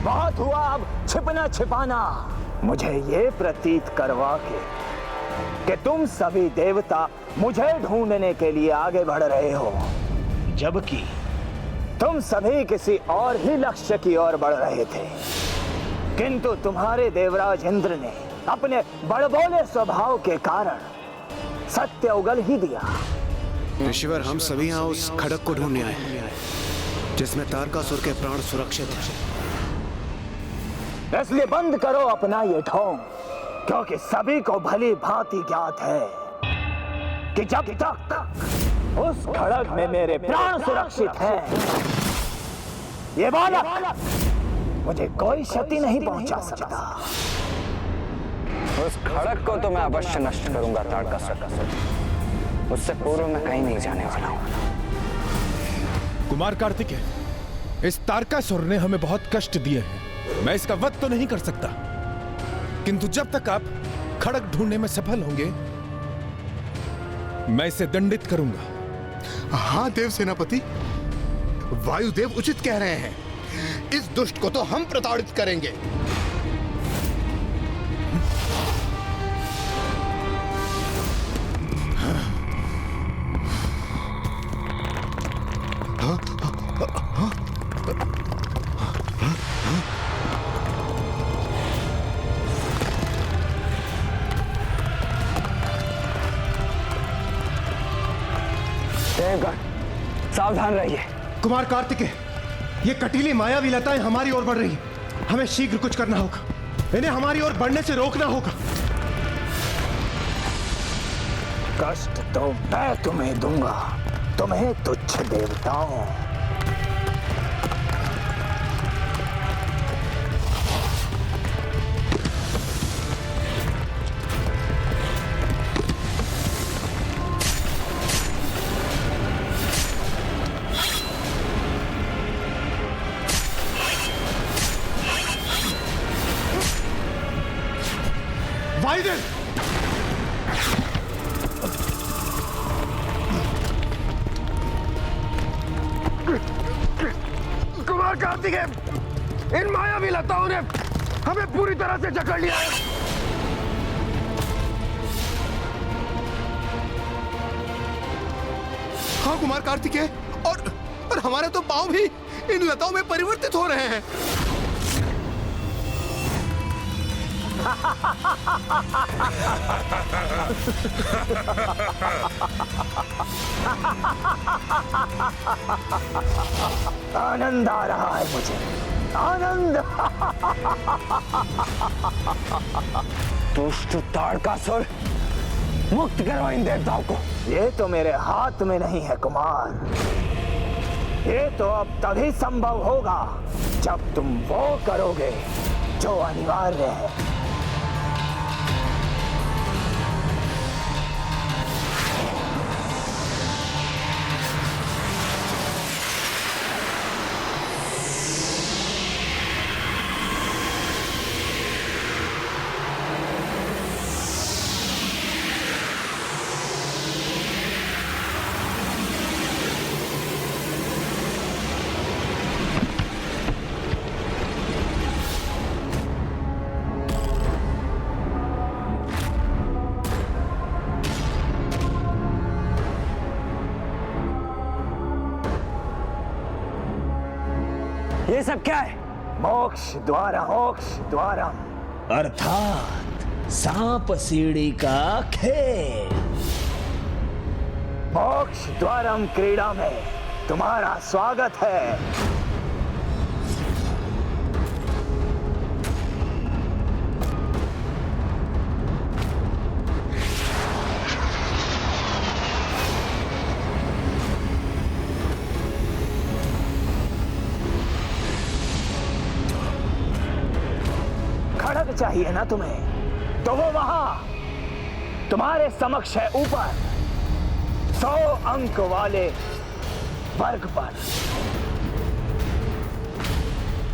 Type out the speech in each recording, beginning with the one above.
बहुत हुआ अब छिपना छिपाना। मुझे ये प्रतीत करवा के कि तुम सभी देवता मुझे ढूंढने के लिए आगे बढ़ रहे हो, जबकि तुम सभी किसी और ही लक्ष्य की ओर बढ़ रहे थे। किंतु तुम्हारे देवराज इंद्र ने अपने बड़बोले स्वभाव के कारण सत्य उगल ही दिया। ऋषिवर, हम सभी यहाँ उस खड़क को ढूंढने आए हैं जिसमें तारकासुर के प्राण सुरक्षित हैं। इसलिए बंद करो अपना ये ढोंग, क्योंकि सभी को भली भांति ज्ञात है कि जब तक उस खड़ग में मेरे प्राण सुरक्षित हैं, ये बालक मुझे कोई क्षति नहीं पहुंचा सकता। उस खड़ग को तो मैं अवश्य नष्ट करूंगा तारकासुर। उससे पूर्व मैं कहीं नहीं जाने वाला हूं। कुमार कार्तिकेय, इस तारकासुर ने हमें बहुत कष्ट दिए हैं। मैं इसका वध तो नहीं कर सकता, किंतु जब तक आप खड़ग ढूंढने में सफल होंगे, मैं इसे दंडित करूंगा। हाँ देव सेनापति, वायुदेव उचित कह रहे हैं। इस दुष्ट को तो हम प्रताड़ित करेंगे। सावधान रहिए। कुमार कार्तिकेय, ये कटीली मायावी लताएं हमारी ओर बढ़ रही हैं। हमें शीघ्र कुछ करना होगा। इन्हें हमारी ओर बढ़ने से रोकना होगा। कष्ट तो मैं तुम्हें दूंगा, तुम्हें तुच्छ देवताओं। वायुदेव, कुमार कार्तिकेय, इन मायावी लताओं ने हमें पूरी तरह से जकड़ लिया है। हाँ कुमार कार्तिकेय, और हमारे तो पांव भी इन लताओं में परिवर्तित हो रहे हैं। आनंद आ रहा है मुझे, आनंद। दुष्ट तारकासुर, मुक्त करो इन देवताओं को। ये तो मेरे हाथ में नहीं है कुमार। ये तो अब तभी संभव होगा जब तुम वो करोगे जो अनिवार्य है। ये सब क्या है? मोक्ष द्वारम, अर्थात सांप सीढ़ी का खेल। मोक्ष द्वारम क्रीड़ा में तुम्हारा स्वागत है। खड़ग चाहिए ना तुम्हें, तो वो वहां तुम्हारे समक्ष है, ऊपर 100 अंक वाले वर्ग पर।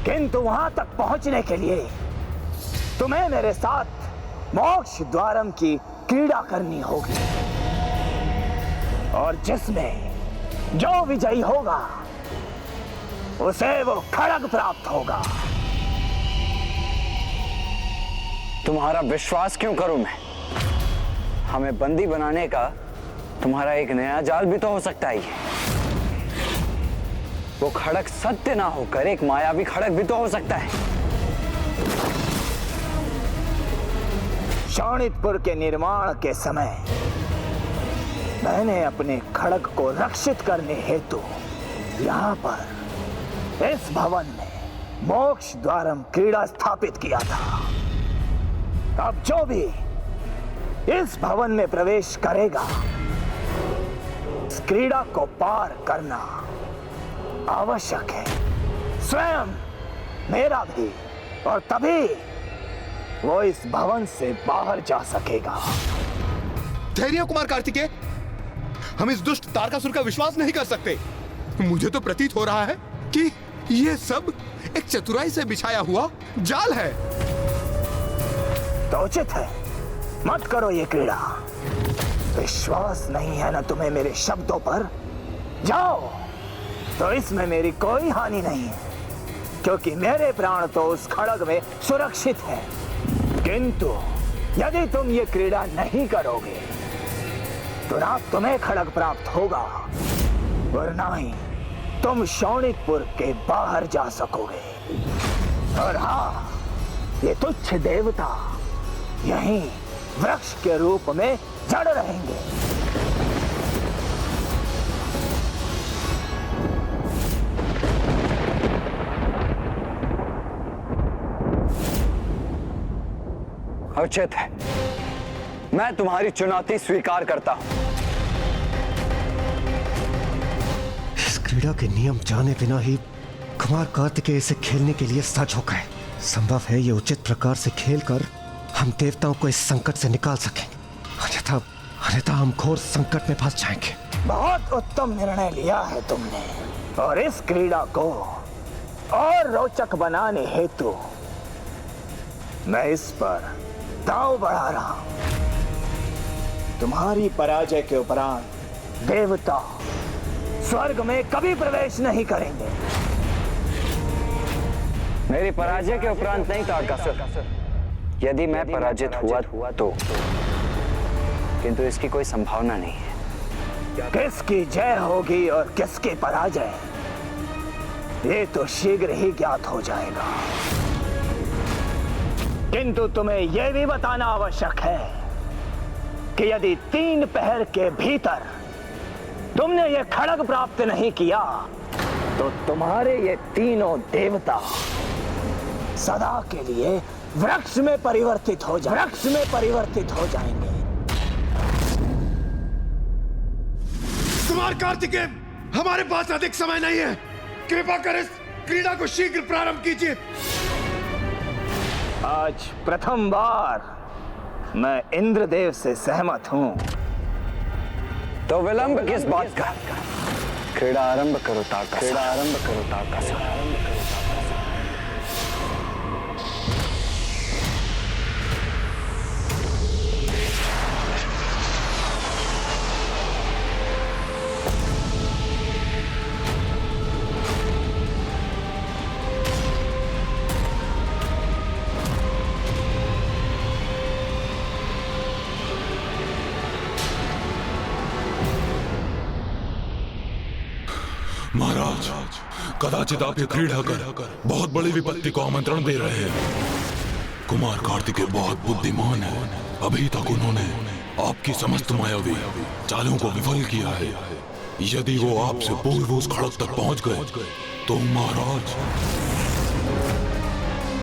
किंतु वहां तक पहुंचने के लिए तुम्हें मेरे साथ मोक्ष द्वारम की क्रीड़ा करनी होगी, और जिसमें जो विजयी होगा उसे वो खड़ग प्राप्त होगा। तुम्हारा विश्वास क्यों करूं मैं? हमें बंदी बनाने का तुम्हारा एक नया जाल भी तो हो सकता है। वो खड़ग सत्य ना होकर एक मायावी खड़ग भी तो हो सकता है। शोणितपुर के निर्माण के समय मैंने अपने खड़ग को रक्षित करने हेतु यहाँ पर इस भवन में मोक्ष द्वारम क्रीड़ा स्थापित किया था। अब जो भी इस भवन में प्रवेश करेगा, इस क्रीड़ा को पार करना आवश्यक है, स्वयं मेरा भी, और तभी वो इस भवन से बाहर जा सकेगा। धैर्य कुमार कार्तिकेय, हम इस दुष्ट तारकासुर का विश्वास नहीं कर सकते। मुझे तो प्रतीत हो रहा है कि ये सब एक चतुराई से बिछाया हुआ जाल है। तो उचित है, मत करो ये क्रीड़ा। विश्वास नहीं है ना तुम्हें मेरे शब्दों पर? जाओ, तो इसमें मेरी कोई हानि नहीं है, क्योंकि मेरे प्राण तो उस खड़ग में सुरक्षित है। किंतु यदि तुम ये क्रीड़ा नहीं करोगे तो ना तुम्हें खड़ग प्राप्त होगा और ना ही तुम शोणितपुर के बाहर जा सकोगे। और हाँ, ये तुच्छ देवता यहीं वृक्ष के रूप में जड़ रहेंगे। उचित है, मैं तुम्हारी चुनौती स्वीकार करता हूं। इस क्रीड़ा के नियम जाने बिना ही कुमार कार्तिकेय इसे खेलने के लिए सज हो गए। संभव है ये उचित प्रकार से खेलकर हम देवताओं को इस संकट से निकाल सकेंगे, अन्यथा हम घोर संकट में फंस जाएंगे। बहुत उत्तम निर्णय लिया है तुमने, और इस क्रीड़ा को और रोचक बनाने हेतु मैं इस पर दांव बढ़ा रहा हूं। तुम्हारी पराजय के उपरांत देवता स्वर्ग में कभी प्रवेश नहीं करेंगे। मेरी पराजय के उपरांत नहीं तारकासुर, यदि मैं पराजित हुआ तो, किंतु इसकी कोई संभावना नहीं है। किसकी जय होगी और किसकी पराजय, ये तो शीघ्र ही ज्ञात हो जाएगा। किंतु तुम्हें यह भी बताना आवश्यक है कि यदि 3 पहर के भीतर तुमने यह खड़ग प्राप्त नहीं किया तो तुम्हारे ये तीनों देवता सदा के लिए वृक्ष में परिवर्तित हो जाएंगे। कुमार कार्तिकेय, हमारे पास अधिक समय नहीं है, कृपा कर इस क्रीड़ा को शीघ्र प्रारंभ कीजिए। आज प्रथम बार मैं इंद्रदेव से सहमत हूं। तो विलंब किस बात का? क्रीड़ा आरंभ करो तारकासुर। महाराज, कदाचित आप ये क्रीड़ा कर बहुत बड़ी विपत्ति को आमंत्रण दे रहे हैं। कुमार कार्तिकेय बहुत बुद्धिमान है। अभी तक उन्होंने आपकी समस्त मायावी चालों को विफल किया है। यदि वो आपसे पूर्व उस खड़ग तक पहुंच गए तो महाराज